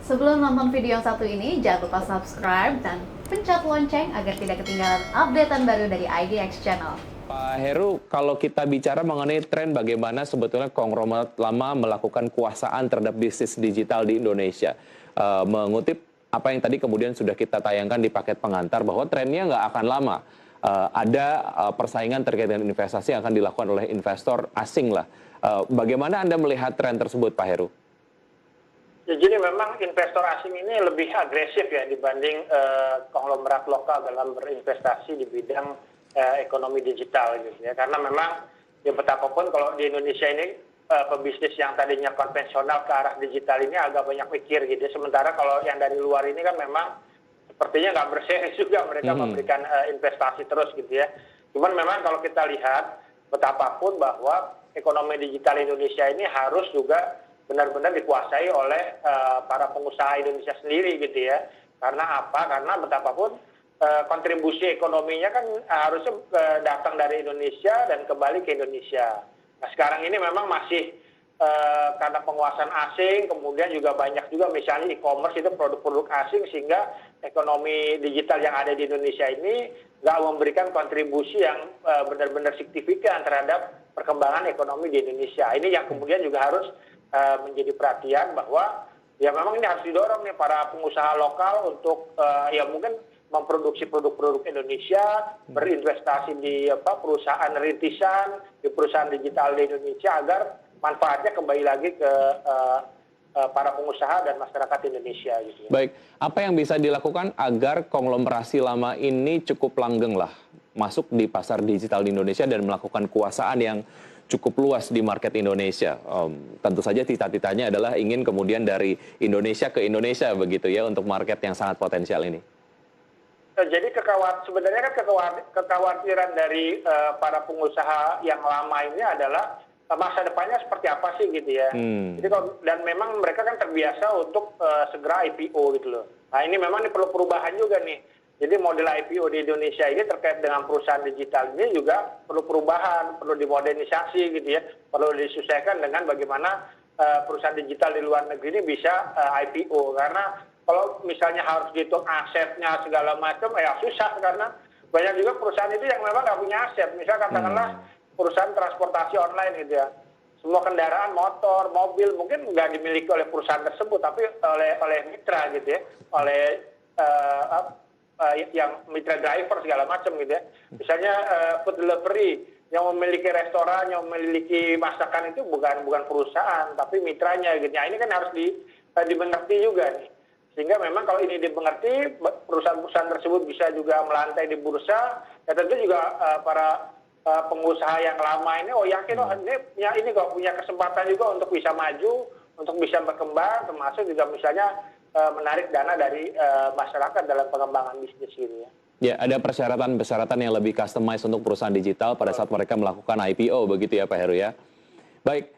Sebelum nonton video yang satu ini, jangan lupa subscribe dan pencet lonceng agar tidak ketinggalan updatean baru dari IDX Channel. Pak Heru, kalau kita bicara mengenai tren bagaimana sebetulnya konglomerat lama melakukan kuasaan terhadap bisnis digital di Indonesia, mengutip apa yang tadi kemudian sudah kita tayangkan di paket pengantar bahwa trennya nggak akan lama. Ada persaingan terkait dengan investasi yang akan dilakukan oleh investor asing lah. Bagaimana Anda melihat tren tersebut, Pak Heru? Ya, jadi memang investor asing ini lebih agresif ya dibanding konglomerat lokal dalam berinvestasi di bidang ekonomi digital gitu ya. Karena memang ya betapapun kalau di Indonesia ini pebisnis yang tadinya konvensional ke arah digital ini agak banyak mikir gitu. Sementara kalau yang dari luar ini kan memang sepertinya nggak berseri juga mereka memberikan investasi terus gitu ya. Cuman memang kalau kita lihat betapapun bahwa ekonomi digital Indonesia ini harus juga benar-benar dikuasai oleh para pengusaha Indonesia sendiri gitu ya. Karena apa? Karena betapapun kontribusi ekonominya kan harusnya datang dari Indonesia dan kembali ke Indonesia. Nah sekarang ini memang masih karena penguasaan asing, kemudian juga banyak juga misalnya e-commerce itu produk-produk asing sehingga ekonomi digital yang ada di Indonesia ini nggak memberikan kontribusi yang benar-benar signifikan terhadap perkembangan ekonomi di Indonesia. Ini yang kemudian juga harus menjadi perhatian bahwa ya memang ini harus didorong nih para pengusaha lokal untuk ya mungkin memproduksi produk-produk Indonesia, berinvestasi di perusahaan rintisan, di perusahaan digital di Indonesia agar manfaatnya kembali lagi ke para pengusaha dan masyarakat Indonesia gitu ya. Baik, apa yang bisa dilakukan agar konglomerasi lama ini cukup langgeng lah masuk di pasar digital di Indonesia dan melakukan kuasaan yang cukup luas di market Indonesia. Tentu saja cita-citanya adalah ingin kemudian dari Indonesia ke Indonesia begitu ya untuk market yang sangat potensial ini. Jadi sebenarnya kan kekhawatiran dari para pengusaha yang lama ini adalah masa depannya seperti apa sih gitu ya. Jadi dan memang mereka kan terbiasa untuk segera IPO gitu loh. Nah ini memang perlu perubahan juga nih. Jadi model IPO di Indonesia ini terkait dengan perusahaan digital ini juga perlu perubahan, perlu dimodernisasi gitu ya, perlu disesuaikan dengan bagaimana perusahaan digital di luar negeri ini bisa IPO. Karena kalau misalnya harus dihitung asetnya segala macam, ya susah karena banyak juga perusahaan itu yang memang nggak punya aset. Misalnya katakanlah perusahaan transportasi online gitu ya, semua kendaraan motor, mobil mungkin nggak dimiliki oleh perusahaan tersebut, tapi oleh mitra gitu ya, oleh yang mitra driver segala macam gitu ya. Misalnya food delivery yang memiliki restoran, yang memiliki masakan itu bukan perusahaan tapi mitranya gitu. Nah, ini kan harus dimengerti juga nih. Sehingga memang kalau ini dimengerti, perusahaan-perusahaan tersebut bisa juga melantai di bursa. Ya tentu juga para pengusaha yang lama ini yakin ini kok punya kesempatan juga untuk bisa maju, untuk bisa berkembang, termasuk juga misalnya menarik dana dari masyarakat dalam pengembangan bisnis ini ya. Ya, ada persyaratan-persyaratan yang lebih customized untuk perusahaan digital pada saat mereka melakukan IPO begitu ya Pak Heru ya. Baik,